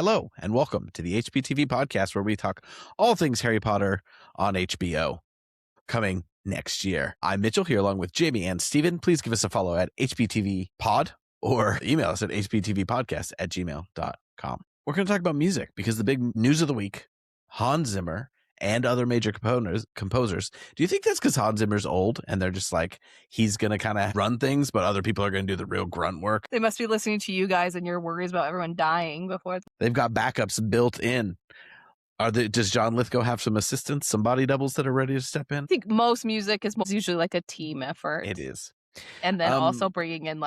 Hello, and welcome to the HPTV Podcast, where we talk all things Harry Potter on HBO, coming next year. I'm Mitchell, here along with Jamie and Steven. Please give us a follow at HPTVPod or email us at hptvpodcast@gmail.com. We're going to talk about music because the big news of the week, Hans Zimmer and other major composers. Do you think that's because Hans Zimmer's old and they're just like, he's going to kind of run things, but other people are going to do the real grunt work? They must be listening to you guys and your worries about everyone dying before. They've got backups built in. Does John Lithgow have some assistants, some body doubles that are ready to step in? I think most music is usually like a team effort. It is. And then also bringing in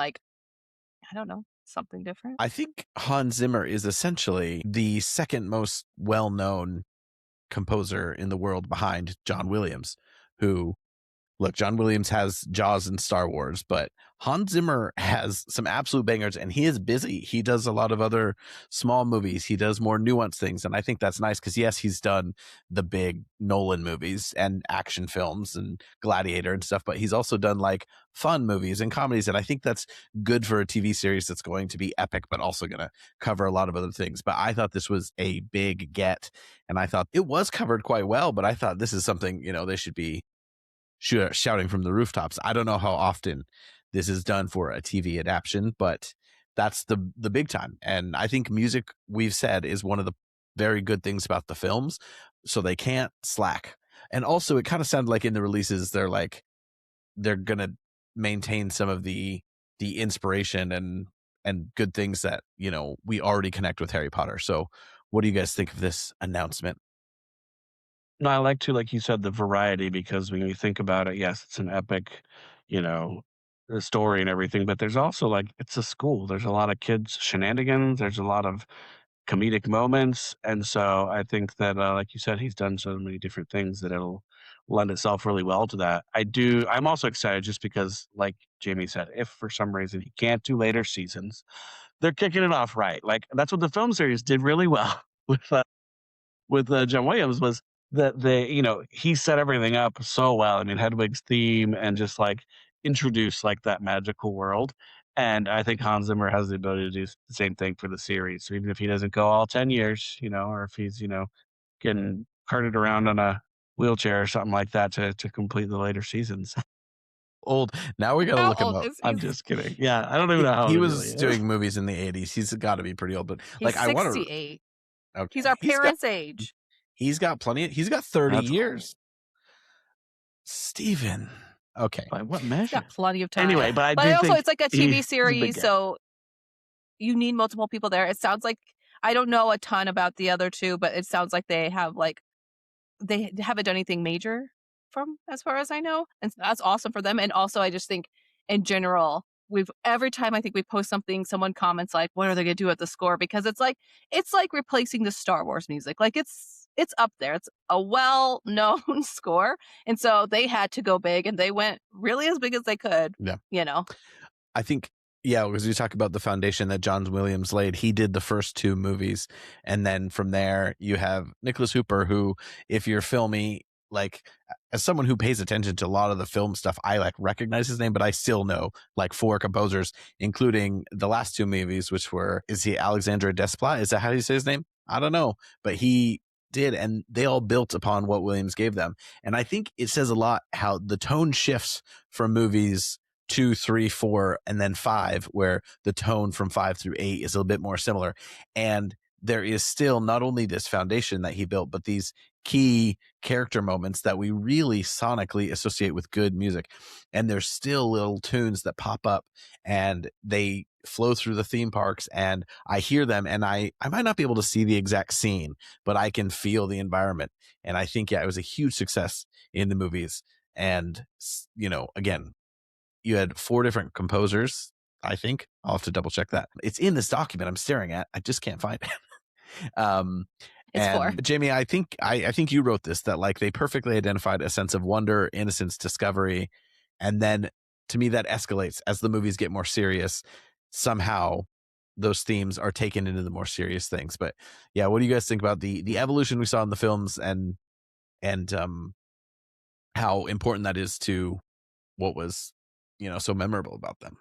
something different. I think Hans Zimmer is essentially the second most well-known composer in the world behind John Williams, John Williams has Jaws and Star Wars, but Hans Zimmer has some absolute bangers, and he is busy. He does a lot of other small movies. He does more nuanced things, and I think that's nice because, yes, he's done the big Nolan movies and action films and Gladiator and stuff, but he's also done like fun movies and comedies, and I think that's good for a TV series that's going to be epic, but also going to cover a lot of other things. But I thought this was a big get, and I thought it was covered quite well, but I thought this is something, they should be shouting from the rooftops. I don't know how often this is done for a TV adaptation, but that's the big time. And I think music, we've said, is one of the very good things about the films, so they can't slack. And also, it kind of sounded like in the releases, they're going to maintain some of the inspiration and good things that, we already connect with Harry Potter. So what do you guys think of this announcement? No, I like to, like you said, the variety, because when you think about it, yes, it's an epic, the story and everything, but there's also it's a school. There's a lot of kids shenanigans. There's a lot of comedic moments. And so I think that, like you said, he's done so many different things that it'll lend itself really well to that. I'm also excited just because, like Jamie said, if for some reason he can't do later seasons, they're kicking it off right. Like, that's what the film series did really well with John Williams, was that he set everything up so well. I mean, Hedwig's theme, and just introduce that magical world. And I think Hans Zimmer has the ability to do the same thing for the series. So even if he doesn't go all 10 years, or if he's, getting carted around on a wheelchair or something like that to complete the later seasons. Old. Now we got to look him up. I'm just kidding. Yeah, I don't even know how he was really doing movies in the 80s. He's got to be pretty old, but he's I want to. 68. Okay. He's our parents' age. He's got 30 years. Cool. Steven. Okay. By what measure? He's got plenty of time. Anyway, but it's like a TV series, so you need multiple people there. It sounds like, I don't know a ton about the other two, but it sounds like they have they haven't done anything major from, as far as I know. And that's awesome for them. And also, I just think in general, every time I think we post something, someone comments what are they going to do at the score? Because it's like replacing the Star Wars music. It's up there. It's a well-known score. And so they had to go big, and they went really as big as they could. Yeah. I think, because we talk about the foundation that John Williams laid. He did the first two movies. And then from there, you have Nicholas Hooper, who, if you're filmy, as someone who pays attention to a lot of the film stuff, I recognize his name, but I still know four composers, including the last two movies, which were, is he Alexandre Desplat? Is that how you say his name? I don't know, but he did, and they all built upon what Williams gave them. And I think it says a lot how the tone shifts from movies 2, 3, 4, and then 5, where the tone from 5 through 8 is a little bit more similar. And there is still not only this foundation that he built, but these key character moments that we really sonically associate with good music. And there's still little tunes that pop up, and they flow through the theme parks, and I hear them, and I might not be able to see the exact scene, but I can feel the environment. And I think, it was a huge success in the movies. And, again, you had 4 different composers, I think. I'll have to double check that. It's in this document I'm staring at. I just can't find it. It's 4. Jamie, I think you wrote this, that they perfectly identified a sense of wonder, innocence, discovery. And then to me, that escalates as the movies get more serious. Somehow those themes are taken into the more serious things. But yeah, what do you guys think about the evolution we saw in the films, and how important that is to what was, so memorable about them?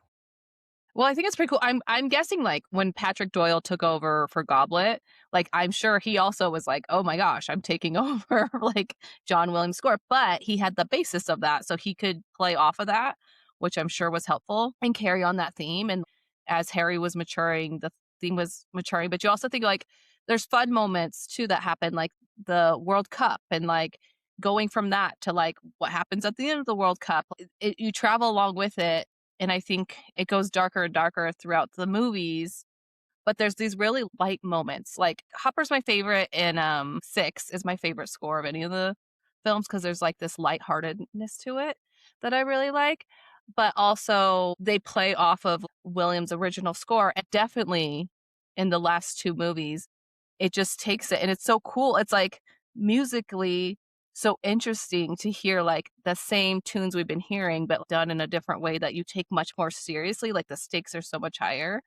Well, I think it's pretty cool. I'm guessing like when Patrick Doyle took over for Goblet, like I'm sure he also was like, oh my gosh, I'm taking over like John Williams' score. But he had the basis of that, so he could play off of that, which I'm sure was helpful and carry on that theme. And as Harry was maturing, the theme was maturing. But you also think like there's fun moments too that happen, like the World Cup and like going from that to like what happens at the end of the World Cup. You travel along with it. And I think it goes darker and darker throughout the movies. But there's these really light moments. Like Hopper's my favorite, and 6 is my favorite score of any of the films because there's like this lightheartedness to it that I really like. But also they play off of Williams' original score. And definitely in the last 2 movies, it just takes it. And it's so cool. It's like musically so interesting to hear like the same tunes we've been hearing, but done in a different way that you take much more seriously. Like the stakes are so much higher.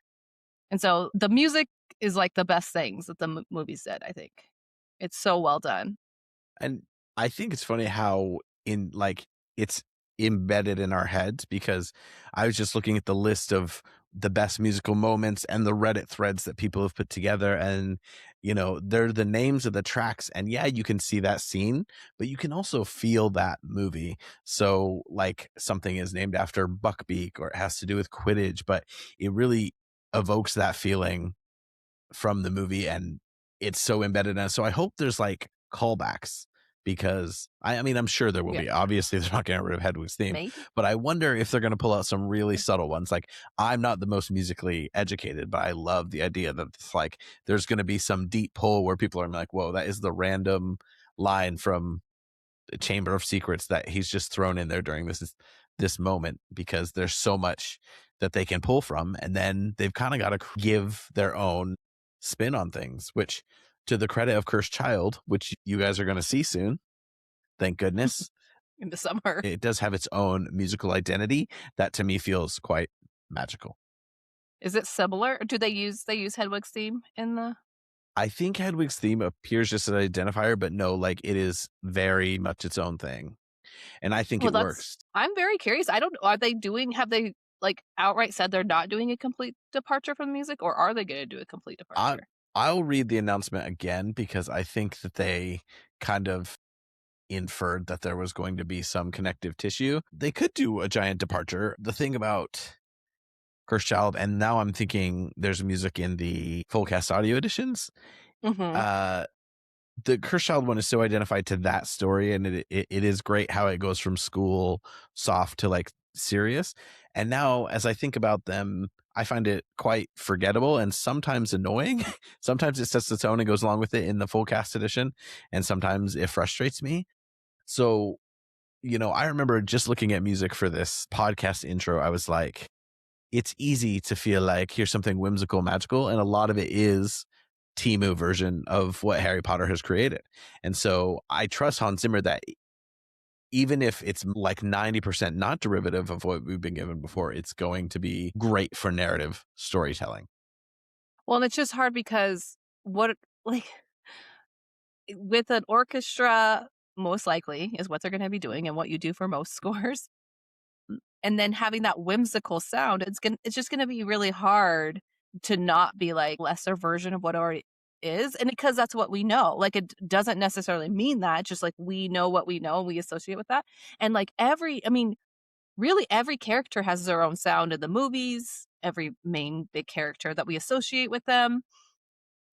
And so the music is like the best things that the movies did, I think. It's so well done. And I think it's funny how it's embedded in our heads, because I was just looking at the list of the best musical moments and the Reddit threads that people have put together, and they're the names of the tracks, and yeah, you can see that scene, but you can also feel that movie. So like something is named after Buckbeak or it has to do with Quidditch, but it really evokes that feeling from the movie, and it's so embedded in it. So I hope there's like callbacks, because I mean, I'm sure there will be. Obviously, they're not getting rid of Hedwig's theme, Maybe. but I wonder if they're going to pull out some really subtle ones. Like, I'm not the most musically educated, but I love the idea that it's like there's going to be some deep pull where people are like, whoa, that is the random line from the Chamber of Secrets that he's just thrown in there during this moment, because there's so much that they can pull from, and then they've kind of got to give their own spin on things, which, to the credit of Cursed Child, which you guys are going to see soon, thank goodness, in the summer, it does have its own musical identity that to me feels quite magical. Is it similar? Do they use Hedwig's theme in the? I think Hedwig's theme appears just as an identifier, but no, like it is very much its own thing, and I think it works. I'm very curious. Have they like outright said they're not doing a complete departure from the music, or are they going to do a complete departure? I'll read the announcement again, because I think that they kind of inferred that there was going to be some connective tissue. They could do a giant departure. The thing about Cursed Child, and now I'm thinking there's music in the full cast audio editions. Mm-hmm. The Cursed Child one is so identified to that story, and it is great how it goes from school soft to like serious. And now as I think about them, I find it quite forgettable and sometimes annoying. Sometimes it sets the tone and goes along with it in the full cast edition, and sometimes it frustrates me. So, I remember just looking at music for this podcast intro, I was like, it's easy to feel like here's something whimsical, magical, and a lot of it is Temu version of what Harry Potter has created. And so I trust Hans Zimmer that even if it's like 90% not derivative of what we've been given before, it's going to be great for narrative storytelling. Well, and it's just hard because with an orchestra, most likely is what they're going to be doing and what you do for most scores. And then having that whimsical sound, it's just going to be really hard to not be like lesser version of what already is. And because that's what we know, like it doesn't necessarily mean that, just like we know what we know and we associate with that. And like really every character has their own sound in the movies, every main big character that we associate with them.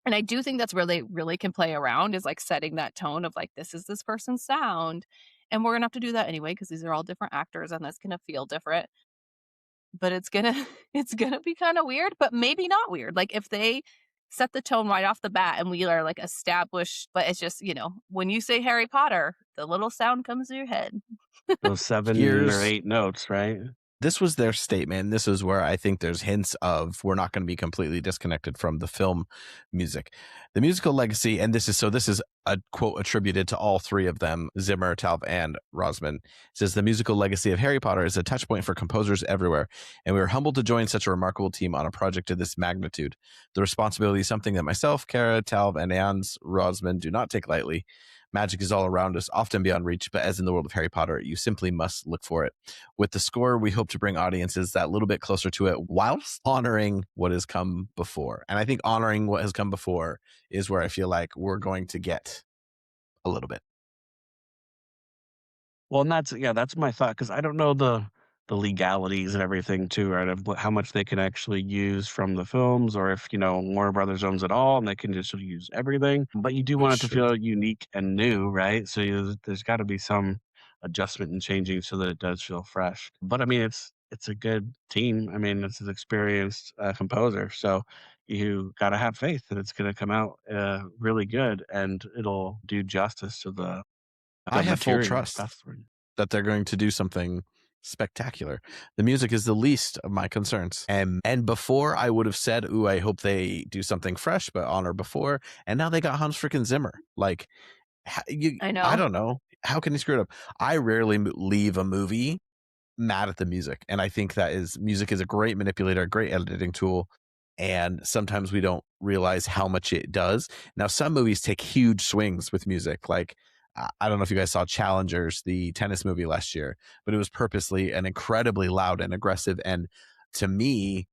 And I do think that's where they really can play around, is like setting that tone of like, this is this person's sound. And we're going to have to do that anyway, because these are all different actors and that's going to feel different. But it's going to be kind of weird, but maybe not weird. Like if they set the tone right off the bat and we are like established, but it's just, when you say Harry Potter, the little sound comes to your head. Those 7 or 8 notes, right? This was their statement. This is where I think there's hints of we're not going to be completely disconnected from the film music. The musical legacy, and this is a quote attributed to all 3 of them, Zimmer, Taub, and Rosman, says the musical legacy of Harry Potter is a touch point for composers everywhere, and we are humbled to join such a remarkable team on a project of this magnitude. The responsibility is something that myself, Kara, Taub, and Hans Rosman do not take lightly. Magic is all around us, often beyond reach, but as in the world of Harry Potter, you simply must look for it. With the score, we hope to bring audiences that little bit closer to it whilst honoring what has come before. And I think honoring what has come before is where I feel like we're going to get a little bit. Well, and that's my thought, because I don't know the legalities and everything too, right? Of how much they can actually use from the films, or if Warner Brothers owns it all and they can just use everything. But you do want it to feel unique and new, right? So there's got to be some adjustment and changing so that it does feel fresh. But I mean, it's a good team. I mean, it's an experienced composer, so you got to have faith that it's going to come out really good and it'll do justice to the I have full material. trust that they're going to do something spectacular. The music is the least of my concerns. And before I would have said, ooh, I hope they do something fresh, but honor before. And now they got Hans Freaking Zimmer. Like, I know. I don't know. How can you screw it up? I rarely leave a movie mad at the music. And I think music is a great manipulator, a great editing tool. And sometimes we don't realize how much it does. Now, some movies take huge swings with music. Like, I don't know if you guys saw Challengers, the tennis movie last year, but it was purposely an incredibly loud and aggressive, and to me,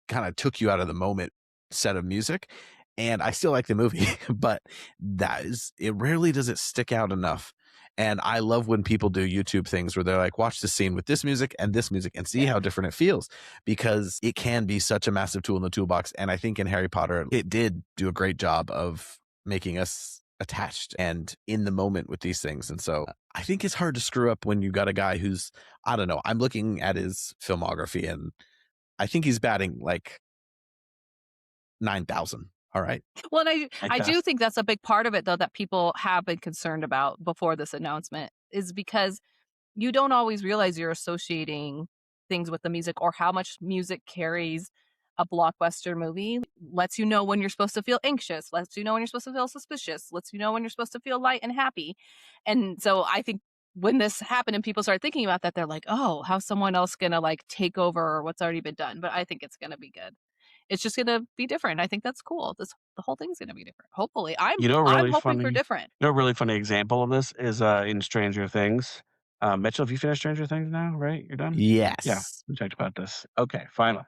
kind of took you out of the moment set of music. And I still like the movie, but it rarely does it stick out enough. And I love when people do YouTube things where they're like, watch the scene with this music and see how different it feels, because it can be such a massive tool in the toolbox. And I think in Harry Potter, it did do a great job of making us attached and in the moment with these things. And so I think it's hard to screw up when you got a guy who's, I don't know, I'm looking at his filmography and I think he's batting like 9,000. All right. Well, and I do think that's a big part of it, though, that people have been concerned about before this announcement, is because you don't always realize you're associating things with the music, or how much music carries a blockbuster movie. Lets you know when you're supposed to feel anxious, lets you know when you're supposed to feel suspicious, lets you know when you're supposed to feel light and happy. And so I think when this happened and people start thinking about that, they're like, oh, how's someone else gonna like take over what's already been done? But I think it's gonna be good. It's just gonna be different. I think that's cool. The whole thing's gonna be different. Hopefully, I'm hoping for different. A really funny example of this is in Stranger Things. Mitchell, have you finished Stranger Things now? Right, you're done. Yes. Yeah, we talked about this. Okay, finally.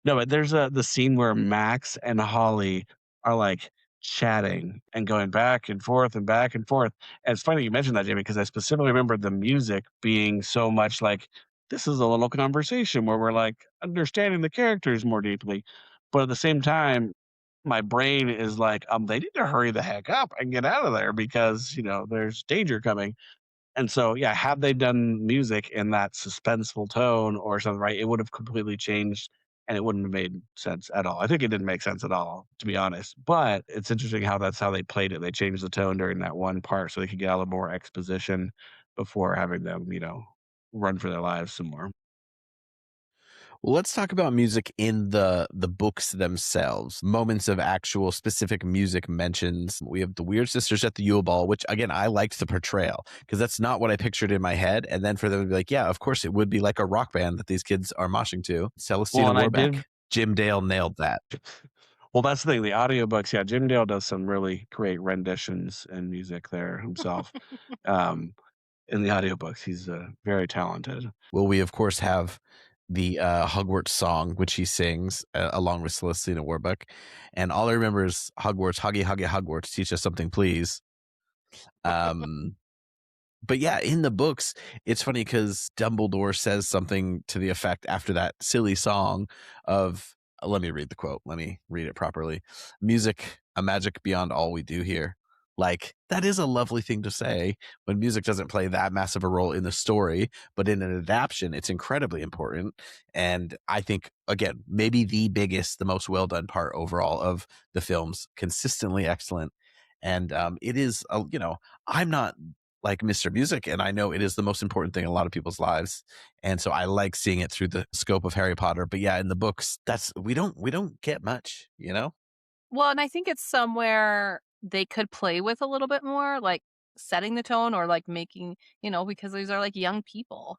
No, but there's the scene where Max and Holly are like chatting and going back and forth and back and forth. And it's funny you mentioned that, Jamie, because I specifically remember the music being so much like, this is a little conversation where we're like understanding the characters more deeply. But at the same time, my brain is like, they need to hurry the heck up and get out of there because, there's danger coming. And so, yeah, had they done music in that suspenseful tone or something, right, it would have completely changed and it wouldn't have made sense at all. I think it didn't make sense at all, to be honest. But it's interesting how that's how they played it. They changed the tone during that one part so they could get a little more exposition before having them, run for their lives some more. Well, let's talk about music in the books themselves. Moments of actual specific music mentions. We have the Weird Sisters at the Yule Ball, which, again, I liked the portrayal because that's not what I pictured in my head. And then for them to be like, yeah, of course, it would be like a rock band that these kids are moshing to. Celestina Warbeck. Jim Dale nailed that. Well, that's the thing. The audiobooks, yeah, Jim Dale does some really great renditions and music there himself. In the audiobooks, he's very talented. Well, we, of course, have the Hogwarts song, which he sings along with Celestina Warbeck. And all I remember is Hogwarts, Hoggy, Hoggy, Hogwarts, teach us something, please. But yeah, in the books, it's funny because Dumbledore says something to the effect after that silly song of, let me read the quote. Let me read it properly. Music, a magic beyond all we do here. Like, that is a lovely thing to say when music doesn't play that massive a role in the story, but in an adaptation, it's incredibly important. And I think, again, maybe the biggest, the most well-done part overall of the films, consistently excellent. And it is, I'm not like Mr. Music, and I know it is the most important thing in a lot of people's lives. And so I like seeing it through the scope of Harry Potter. But yeah, in the books, we don't get much, Well, and I think it's somewhere they could play with a little bit more, like setting the tone or like making, because these are like young people.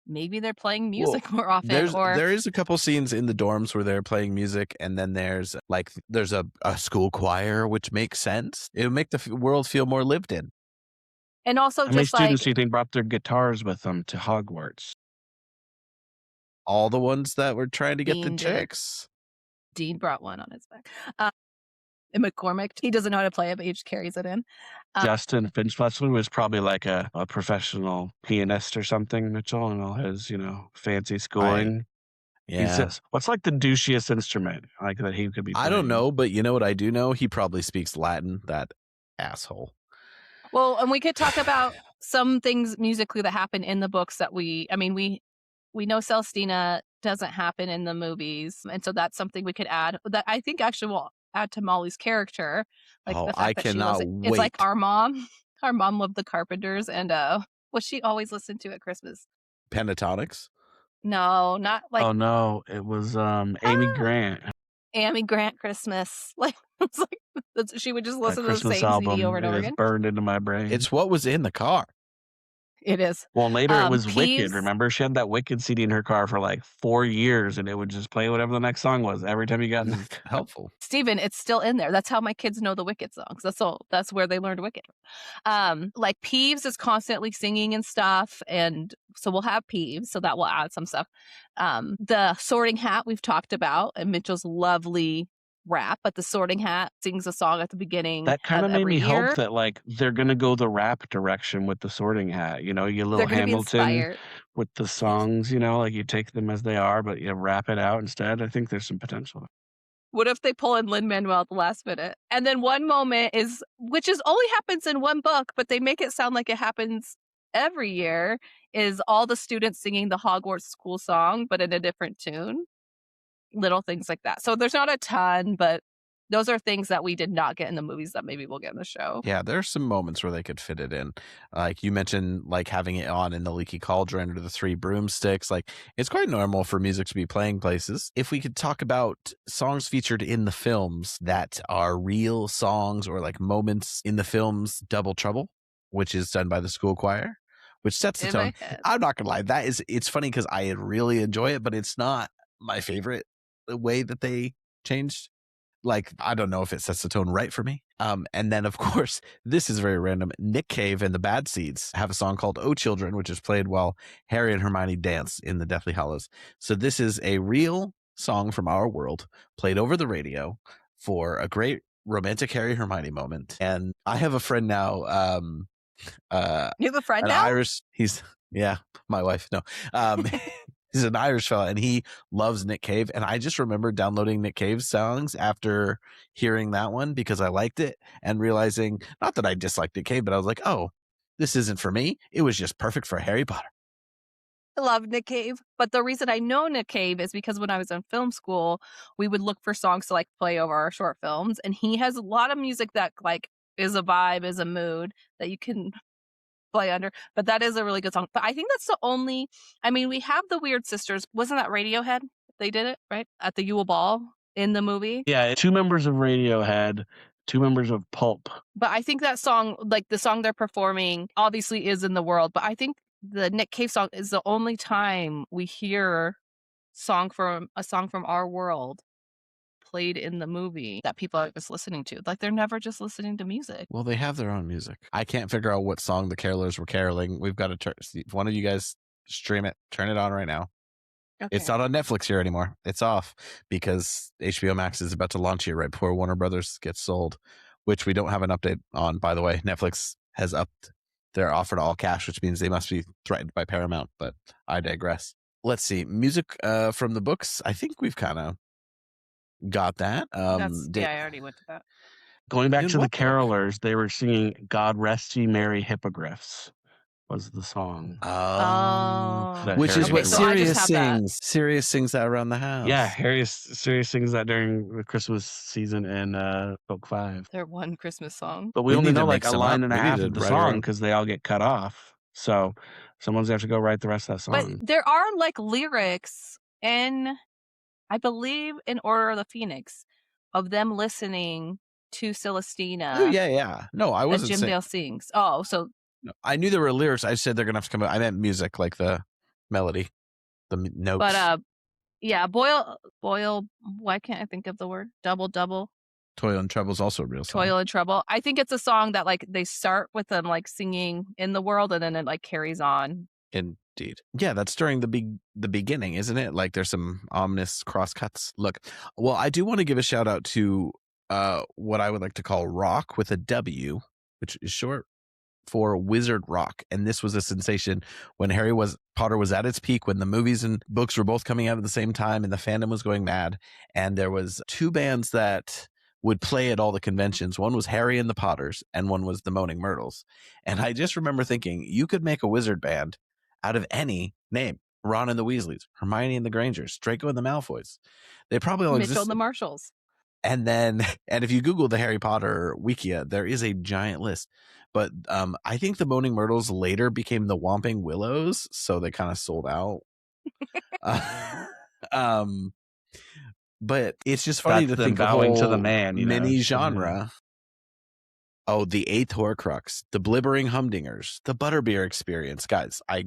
Maybe they're playing music more often. There is a couple scenes in the dorms where they're playing music, and then there's a school choir, which makes sense. It would make the world feel more lived in. And also How many just students like do you think brought their guitars with them to Hogwarts? All the ones that were trying to get the Dean did. chicks. Dean brought one on his back. And McCormick, he doesn't know how to play it, but he just carries it in. Justin Finch-Fletcher was probably like a professional pianist or something, Mitchell, and all his, fancy schooling. He Yeah. says, what's like the douchiest instrument like that he could be playing? I don't know, but you know what I do know? He probably speaks Latin, that asshole. Well, and we could talk about some things musically that happen in the books that we know Celestina doesn't happen in the movies. And so that's something we could add that I think actually will add to Molly's character. Like the fact I that cannot she wait. It's like our mom. Our mom loved the Carpenters and what she always listened to at Christmas. Pentatonics? No, not like Oh no, it was Amy Grant. Amy Grant Christmas. Like it's like she would just listen to the Christmas same album. CD over and over It is again. burned into my brain. It's what was in the car. It is. Well, later it was Peeves. Wicked. Remember, she had that Wicked CD in her car for like 4 years, and it would just play whatever the next song was every time you got in. Helpful. Steven, it's still in there. That's how my kids know the Wicked songs. That's where they learned Wicked. Like Peeves is constantly singing and stuff, and so we'll have Peeves, so that will add some stuff. The Sorting Hat we've talked about, and Mitchell's lovely rap, but the Sorting Hat sings a song at the beginning. That kind of made me year. hope that like they're gonna go the rap direction with the Sorting Hat. You little They're gonna be Hamilton inspired. with the songs. Like you take them as they are, but you rap it out instead. I think there's some potential. What if they pull in Lin-Manuel at the last minute? And then one moment which only happens in one book, but they make it sound like it happens every year, is all the students singing the Hogwarts school song, but in a different tune. Little things like that. So there's not a ton, but those are things that we did not get in the movies that maybe we'll get in the show. Yeah, there's some moments where they could fit it in. Like you mentioned, like having it on in the Leaky Cauldron or the Three Broomsticks. Like it's quite normal for music to be playing places. If we could talk about songs featured in the films that are real songs or like moments in the films, Double Trouble, which is done by the school choir, which sets the tone. I'm not gonna lie, it's funny because I really enjoy it, but it's not my favorite way that they changed. Like, I don't know if it sets the tone right for me. And then, of course, this is very random. Nick Cave and the Bad Seeds have a song called "Oh Children," which is played while Harry and Hermione dance in the Deathly Hallows. So this is a real song from our world played over the radio for a great romantic Harry Hermione moment. And I have a friend now. You have a friend now? Irish. Yeah, my wife. No. He's an Irish fella, and he loves Nick Cave. And I just remember downloading Nick Cave's songs after hearing that one because I liked it and realizing, not that I disliked Nick Cave, but I was like, oh, this isn't for me. It was just perfect for Harry Potter. I love Nick Cave, but the reason I know Nick Cave is because when I was in film school, we would look for songs to like play over our short films, and he has a lot of music that like is a vibe, is a mood that you can play under. But that is a really good song. But I think that's the only. I mean, we have the Weird Sisters. Wasn't that Radiohead? They did it right at the Yule Ball in the movie. Yeah, 2 members of Radiohead, 2 members of Pulp. But I think that song, like the song they're performing, obviously is in the world. But I think the Nick Cave song is the only time we hear a song from our world played in the movie that people are just listening to. Like they're never just listening to music. Well, they have their own music. I can't figure out what song the carolers were caroling. We've got to if one of you guys stream it, turn it on right now. Okay. It's not on Netflix here anymore. It's off because HBO Max is about to launch it right before Warner Brothers gets sold, which we don't have an update on, by the way. Netflix has upped their offer to all cash, which means they must be threatened by Paramount, but I digress. Let's see. Music from the books. I think we've kind of got that. I already went to that. Going back to the carolers, they were singing "God Rest Ye Merry Hippogriffs" was the song. Which is what Sirius sings. Sirius sings that around the house. Yeah, Sirius sings that during the Christmas season in Book 5. Their one Christmas song. But we only know like a line and a half of the song because they all get cut off. So someone's have to go write the rest of that song. But there are like lyrics in, I believe, in Order of the Phoenix of them listening to Celestina. Oh, yeah. No, I wasn't saying. Jim Dale sings. Oh, so. No, I knew there were lyrics. I said they're going to have to come out. I meant music, like the melody, the notes. But, yeah, Boyle, why can't I think of the word? Double. Toil and Trouble's also a real song. Toil and Trouble. I think it's a song that like they start with them like singing in the world and then it like carries on. Indeed. Yeah, that's during the beginning, isn't it? Like there's some ominous crosscuts. Look, well, I do want to give a shout out to what I would like to call rock with a W, which is short for Wizard Rock. And this was a sensation when Harry Potter was at its peak, when the movies and books were both coming out at the same time and the fandom was going mad. And there was two bands that would play at all the conventions. One was Harry and the Potters and one was the Moaning Myrtles. And I just remember thinking, you could make a wizard band out of any name. Ron and the Weasleys, Hermione and the Grangers, Draco and the Malfoys. They probably all Mitchell exist. and the Marshalls. And if you Google the Harry Potter Wikia, there is a giant list. But I think the Moaning Myrtles later became the Whomping Willows, so they kind of sold out. But it's just funny to think bowing of to the man, mini genre. Oh, the Eighth Horcrux, the Blibbering Humdingers, the Butterbeer Experience, guys. Are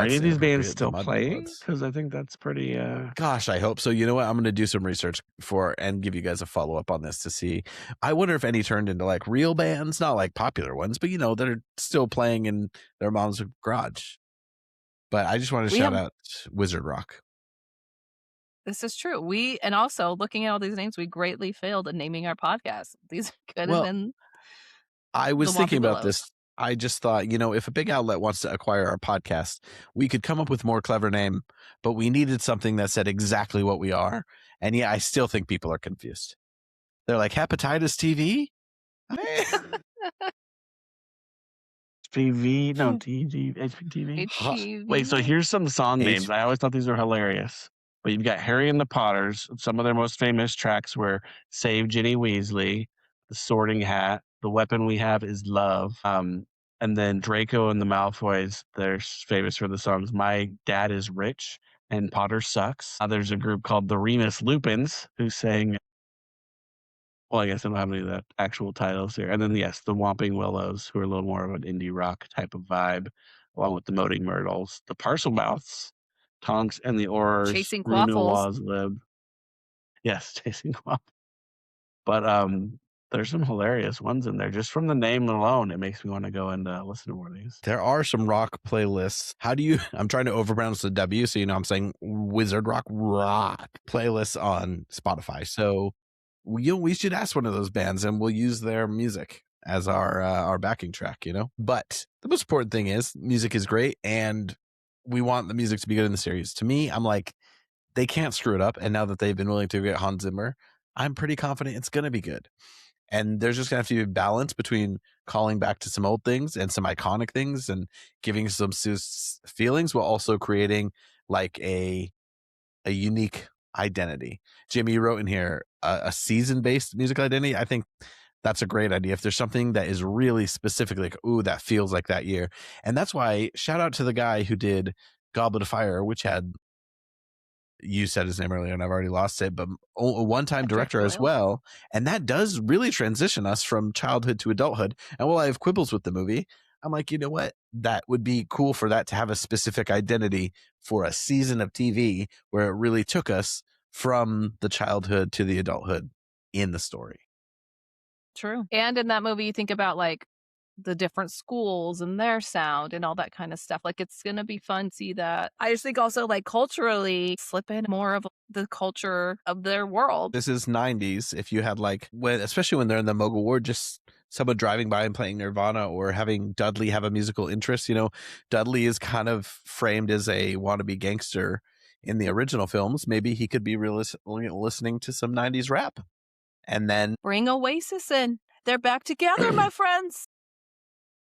any of these bands still playing? Because I think that's pretty. Gosh, I hope so. You know what? I'm going to do some research and give you guys a follow up on this to see. I wonder if any turned into like real bands, not like popular ones, but that are still playing in their mom's garage. But I just want to shout out Wizard Rock. This is true. And also looking at all these names, we greatly failed in naming our podcast. These could have been. I was thinking about this. I just thought, if a big outlet wants to acquire our podcast, we could come up with a more clever name, but we needed something that said exactly what we are. And yeah, I still think people are confused. They're like, Hepatitis TV? HPV? No, HPTV? Wait, so here's some song names. I always thought these were hilarious. But you've got Harry and the Potters. Some of their most famous tracks were Save Ginny Weasley, The Sorting Hat, The Weapon We Have Is Love. And then Draco and the Malfoys, they're famous for the songs My Dad Is Rich and Potter Sucks. There's a group called the Remus Lupins who sang, well, I guess I don't have any of the actual titles here. And then, yes, the Whomping Willows, who are a little more of an indie rock type of vibe, along with the Moaning Myrtles. The Parselmouths, Tonks and the Aurors, Chasing Quaffles. Yes, Chasing Quaffles. But there's some hilarious ones in there. Just from the name alone, it makes me want to go and listen to more of these. There are some rock playlists. I'm trying to overpronounce the W, so I'm saying Wizard Rock playlists on Spotify. So we should ask one of those bands and we'll use their music as our backing track, But the most important thing is music is great and we want the music to be good in the series. To me, I'm like, they can't screw it up. And now that they've been willing to get Hans Zimmer, I'm pretty confident it's going to be good. And there's just going to have to be a balance between calling back to some old things and some iconic things and giving some feelings while also creating like a unique identity. Jimmy, you wrote in here a season-based musical identity. I think that's a great idea. If there's something that is really specific, like, ooh, that feels like that year. And that's why shout out to the guy who did Goblet of Fire, which had, you said his name earlier and I've already lost it, but a one-time director as well. And that does really transition us from childhood to adulthood. And while I have quibbles with the movie, I'm like, you know what? That would be cool for that to have a specific identity for a season of TV where it really took us from the childhood to the adulthood in the story. True. And in that movie, you think about like the different schools and their sound and all that kind of stuff. Like it's going to be fun to see that. I just think also like culturally slip in more of the culture of their world. This is 90s. If you had like, especially when they're in the Mogul Ward, just someone driving by and playing Nirvana or having Dudley have a musical interest. Dudley is kind of framed as a wannabe gangster in the original films. Maybe he could be listening to some 90s rap. And then bring Oasis in. They're back together, my friends.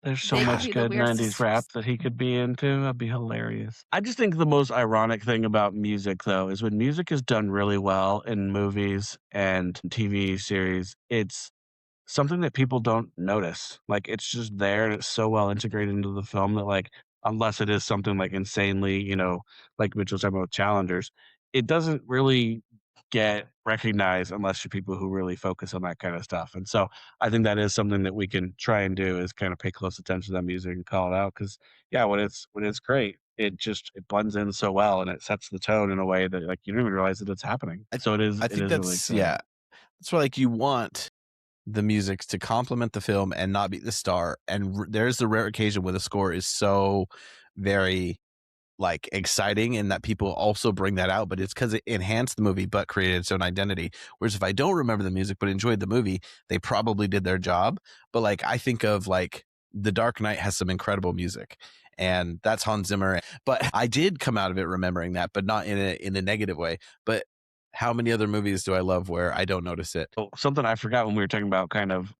There's so much good 90s rap that he could be into. That'd be hilarious. I just think the most ironic thing about music, though, is when music is done really well in movies and TV series, it's something that people don't notice. Like, it's just there and it's so well integrated into the film that, like, unless it is something like insanely, like Mitch was talking about Challengers, it doesn't really get recognized unless you're people who really focus on that kind of stuff. And so I think that is something that we can try and do, is kind of pay close attention to that music and call it out. Because when it's great, it blends in so well and it sets the tone in a way that like you don't even realize that it's happening. So it is. I think that's really That's why, like, you want the music to complement the film and not be the star. And there's the rare occasion where the score is so very like exciting and that people also bring that out, but it's because it enhanced the movie but created its own identity. Whereas if I don't remember the music but enjoyed the movie, they probably did their job. But like I think of like The Dark Knight has some incredible music, and that's Hans Zimmer. But I did come out of it remembering that, but not in a negative way. But how many other movies do I love where I don't notice it? Oh, something I forgot when we were talking about kind of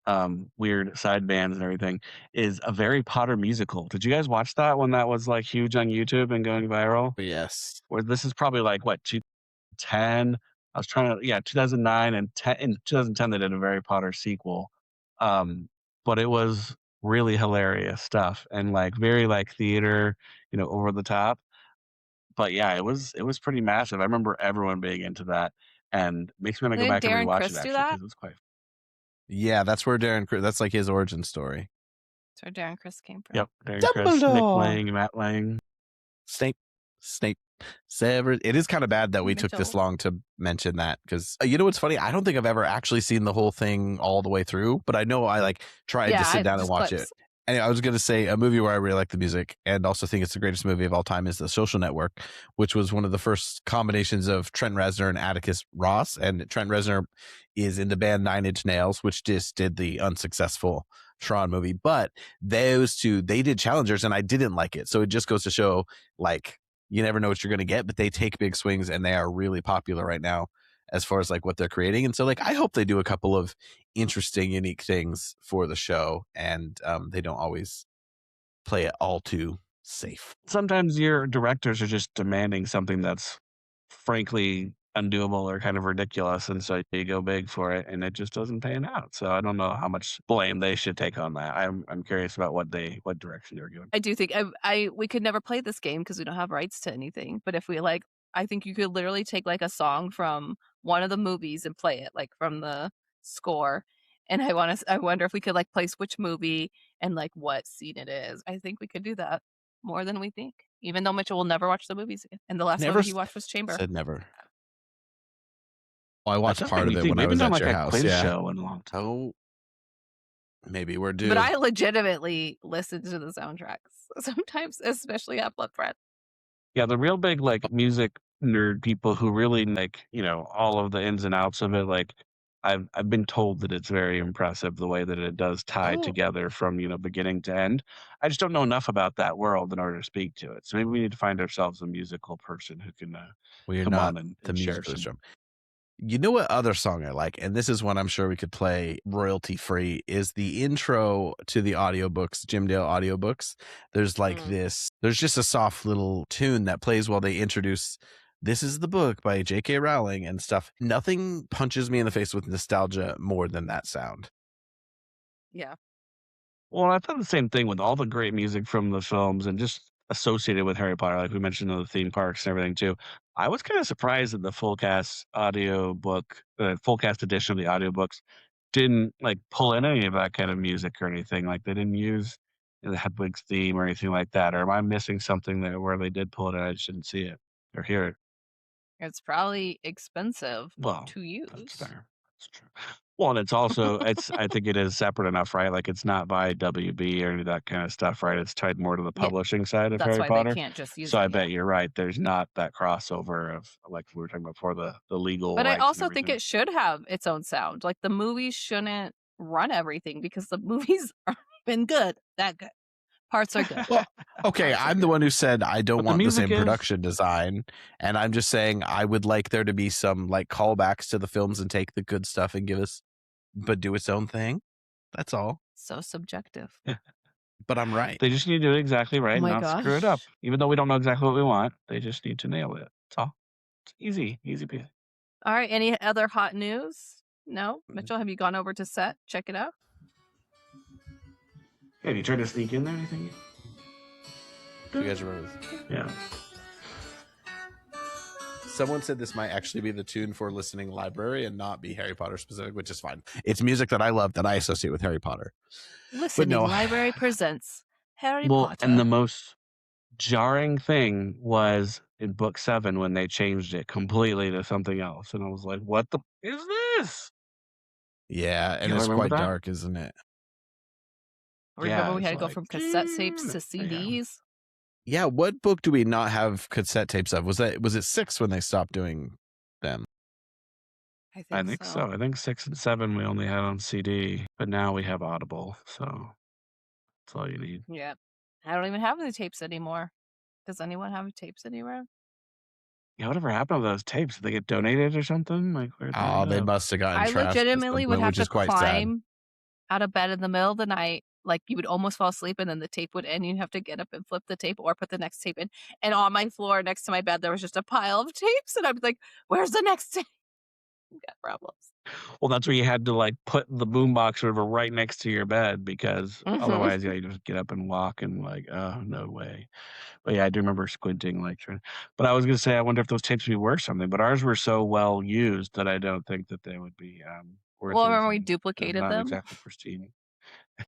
weird side bands and everything is a Harry Potter musical. Did you guys watch that when that was like huge on YouTube and going viral? Yes. Where this is probably like what, 2010? I was trying to, yeah, 2009 and 10. In 2010 they did a Harry Potter sequel, but it was really hilarious stuff and like very like theater, over the top. But yeah, it was pretty massive. I remember everyone being into that, and makes me want to go Didn't back and Darren rewatch Criss it do actually that? because it's quite. Yeah, that's where that's like his origin story. That's where Darren Criss came from. Yep, Darren Criss, Nick Lang, Matt Lang. Snape, Severus. It is kind of bad that we took this Mitchell. long to mention that because you know what's funny? I don't think I've ever actually seen the whole thing all the way through, but I know I like tried to sit down and watch it. And I was going to say a movie where I really like the music and also think it's the greatest movie of all time is The Social Network, which was one of the first combinations of Trent Reznor and Atticus Ross. And Trent Reznor is in the band 9 Inch Nails, which just did the unsuccessful Tron movie. But those two, they did Challengers and I didn't like it. So it just goes to show like you never know what you're going to get, but they take big swings and they are really popular right now as far as like what they're creating. And so like I hope they do a couple of interesting, unique things for the show, and they don't always play it all too safe. Sometimes your directors are just demanding something that's frankly undoable or kind of ridiculous, and so you go big for it, and it just doesn't pan out. So I don't know how much blame they should take on that. I'm curious about what direction they're going. I do think we could never play this game because we don't have rights to anything. But if we like, I think you could literally take like a song from one of the movies and play it like from the score. And I wonder if we could like place which movie and like what scene it is. I think we could do that more than we think. Even though Mitchell will never watch the movies again. And the last movie he watched was Chamber. Said never. Well, I watched part of it think. when We I was haven't at done your like a house. quiz Yeah. show in a long time. Oh, maybe we're due. But I legitimately listen to the soundtracks sometimes, especially at Blood Friend. Yeah, the real big like music nerd people who really like, all of the ins and outs of it, like I've been told that it's very impressive the way that it does tie together from, beginning to end. I just don't know enough about that world in order to speak to it. So maybe we need to find ourselves a musical person who can come on and share some. You know what other song I like, and this is one I'm sure we could play royalty free, is the intro to the audiobooks, Jim Dale audiobooks. There's like there's just a soft little tune that plays while they introduce this is the book by J.K. Rowling and stuff. Nothing punches me in the face with nostalgia more than that sound. Yeah. Well, I thought the same thing with all the great music from the films and just associated with Harry Potter, like we mentioned in the theme parks and everything too. I was kind of surprised that the full cast full cast edition of the audiobooks didn't like pull in any of that kind of music or anything. Like they didn't use the Hedwig's theme or anything like that. Or am I missing something there where they did pull it in? I just didn't see it or hear it. It's probably expensive to use. That's fair. That's true. Well, and it's also I think it is separate enough, right? Like it's not by WB or any of that kind of stuff, right? It's tied more to the publishing side of Harry Potter. They can't just use so it, I bet you're right. There's not that crossover of like we were talking about before the legal. But I also think it should have its own sound. Like the movies shouldn't run everything because the movies aren't even good. That good. Parts are good. Well, okay, I'm the one who said I don't want the same production design, and I'm just saying I would like there to be some like callbacks to the films and take the good stuff and but do its own thing. That's all. So subjective. But I'm right. They just need to do it exactly right and not screw it up. Even though we don't know exactly what we want, they just need to nail it. That's all. It's easy peasy. All right. Any other hot news? No? Mitchell, have you gone over to set? Check it out. Yeah, have you tried to sneak in there or anything? Do you guys remember this? Yeah. Someone said this might actually be the tune for Listening Library and not be Harry Potter specific, which is fine. It's music that I love that I associate with Harry Potter. Listening Library presents Harry Potter. And the most jarring thing was in book 7 when they changed it completely to something else. And I was like, what the is this? Yeah, and You it's remember quite that? dark, isn't it? Remember we it's had to go like, from cassette tapes to yeah. CDs? Yeah, what book do we not have cassette tapes of? Was it 6 when they stopped doing them? I think so. I think 6 and 7 we only had on CD, but now we have Audible, so that's all you need. Yeah. I don't even have any tapes anymore. Does anyone have tapes anywhere? Yeah, whatever happened to those tapes? Did they get donated or something? Like, where'd they Oh, end they up? must have gotten I trashed at some legitimately would point, have which to is quite sad. climb out of bed in the middle of the night. Like you would almost fall asleep and then the tape would end. You'd have to get up and flip the tape or put the next tape in. And on my floor next to my bed, there was just a pile of tapes. And I'd be like, where's the next tape? Got problems. Well, that's where you had to like put the boombox over right next to your bed because otherwise, yeah, you just get up and walk and like, oh, no way. But yeah, I do remember squinting like trying. But I was gonna say, I wonder if those tapes would be worth something. But ours were so well used that I don't think that they would be worth Well, remember we anything. They're duplicated not them? exactly pristine.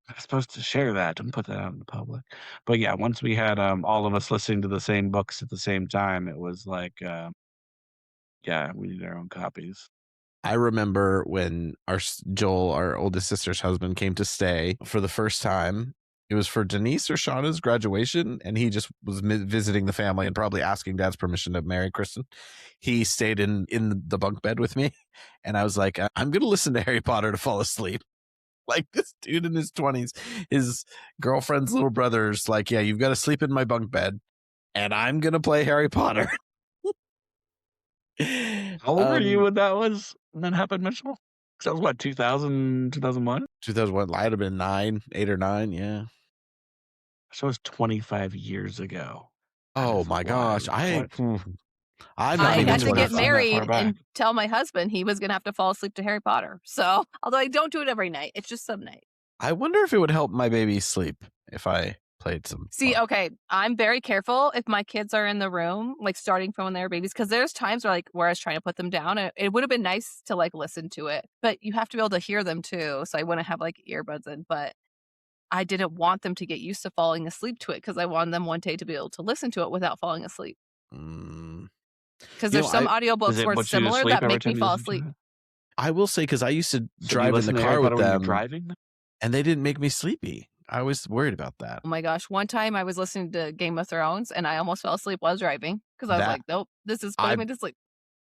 I'm supposed to share that. Don't put that out in the public. But yeah, once we had all of us listening to the same books at the same time, it was like, yeah, we need our own copies. I remember when Joel, our oldest sister's husband, came to stay for the first time. It was for Denise or Shauna's graduation, and he just was visiting the family and probably asking Dad's permission to marry Kristen. He stayed in the bunk bed with me, and I was like, I'm going to listen to Harry Potter to fall asleep. Like this dude in his 20s, his girlfriend's little brother's like, yeah, you've got to sleep in my bunk bed, and I'm going to play Harry Potter. How old were you when that happened, Mitchell? Because that was what, 2000, 2001? 2001, might have been 8 or 9, yeah. So it was 25 years ago. Oh my gosh. I'm I not even had to get 25. married and tell my husband he was going to have to fall asleep to Harry Potter. So, although I don't do it every night, it's just some night. I wonder if it would help my baby sleep if I played some. See, okay, I'm very careful if my kids are in the room, like starting from when they were babies, because there's times where I was trying to put them down. It would have been nice to like listen to it, but you have to be able to hear them too. So I wouldn't have like earbuds in, but I didn't want them to get used to falling asleep to it because I wanted them one day to be able to listen to it without falling asleep. Because there's some audiobooks where it's similar that make me fall asleep. I will say, because I used to drive in the car with them, driving, and they didn't make me sleepy. I was worried about that. Oh my gosh. One time I was listening to Game of Thrones and I almost fell asleep while driving because I was like, nope, this is putting me to sleep.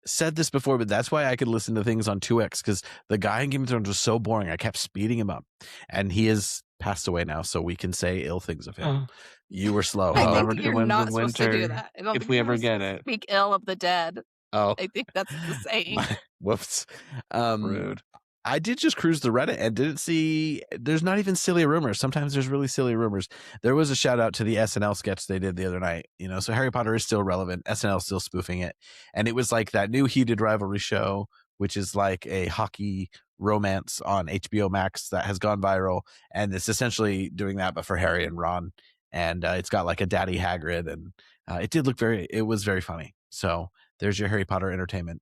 Said this before, but that's why I could listen to things on 2X, because the guy in Game of Thrones was so boring. I kept speeding him up, and he has passed away now, so we can say ill things of him. You were slow. I think you're not supposed to do that. If we ever get it. Speak ill of the dead. Oh, I think that's the saying. Whoops. Rude. I did just cruise the Reddit and didn't see, there's not even silly rumors. Sometimes there's really silly rumors. There was a shout out to the SNL sketch they did the other night. So Harry Potter is still relevant. SNL is still spoofing it. And it was like that new heated rivalry show, which is like a hockey romance on HBO Max that has gone viral. And it's essentially doing that, but for Harry and Ron. And it's got like a Daddy Hagrid. And it was very funny. So there's your Harry Potter entertainment.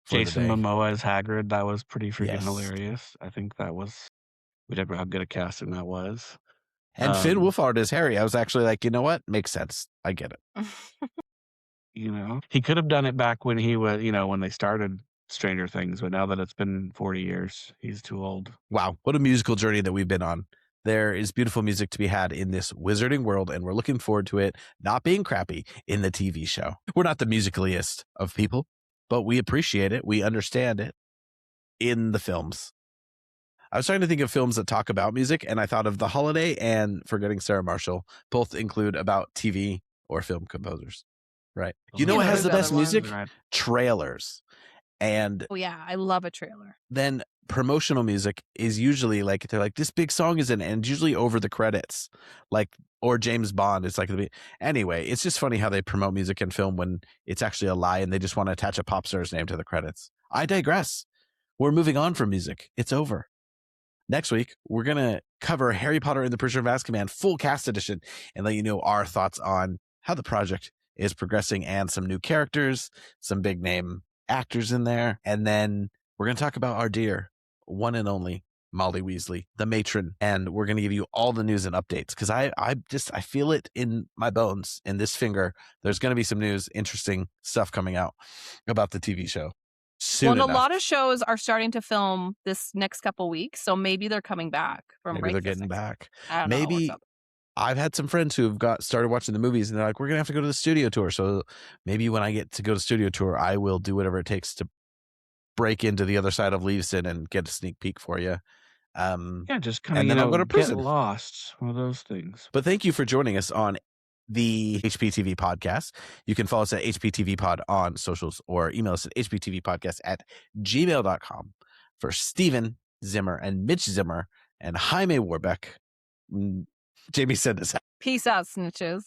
Jason Momoa as Hagrid, that was pretty freaking hilarious. I think that was, whatever how good a casting that was. And Finn Wolfhard as Harry, I was actually like, you know what? Makes sense. I get it. He could have done it back when he was, when they started Stranger Things, but now that it's been 40 years, he's too old. Wow, what a musical journey that we've been on. There is beautiful music to be had in this wizarding world, and we're looking forward to it not being crappy in the TV show. We're not the musicaliest of people, but we appreciate it. We understand it in the films. I was trying to think of films that talk about music, and I thought of The Holiday and Forgetting Sarah Marshall. Both include about TV or film composers, right? You know what has the best music? Right. Trailers. And oh yeah, I love a trailer. Then promotional music is usually like, they're like, this big song is in, and usually over the credits, like, or James Bond. It's like, anyway, it's just funny how they promote music in film when it's actually a lie and they just want to attach a pop star's name to the credits. I digress. We're moving on from music. It's over. Next week, we're going to cover Harry Potter and the Prisoner of Azkaban full cast edition and let you know our thoughts on how the project is progressing and some new characters, some big name actors in there. And then we're going to talk about our dear one and only Molly Weasley, the matron. And we're going to give you all the news and updates because I feel it in my bones, in this finger. There's going to be some news, interesting stuff coming out about the TV show. soon Well, enough. a lot of shows are starting to film this next couple weeks, so maybe they're coming back from Maybe break. they're getting back. I don't know what's Maybe up. I've had some friends who have started watching the movies, and they're like, we're going to have to go to the studio tour. So maybe when I get to go to studio tour, I will do whatever it takes to break into the other side of Leavesden and get a sneak peek for you. Yeah, just kind of, and then I'll go to get prison. lost. One of those things. But thank you for joining us on the HPTV podcast. You can follow us at HPTVPod on socials or email us at HPTVPodcast@gmail.com. For Steven Zimmer and Mitch Zimmer and Jaime Warbeck, Jamie said this. Peace out, snitches.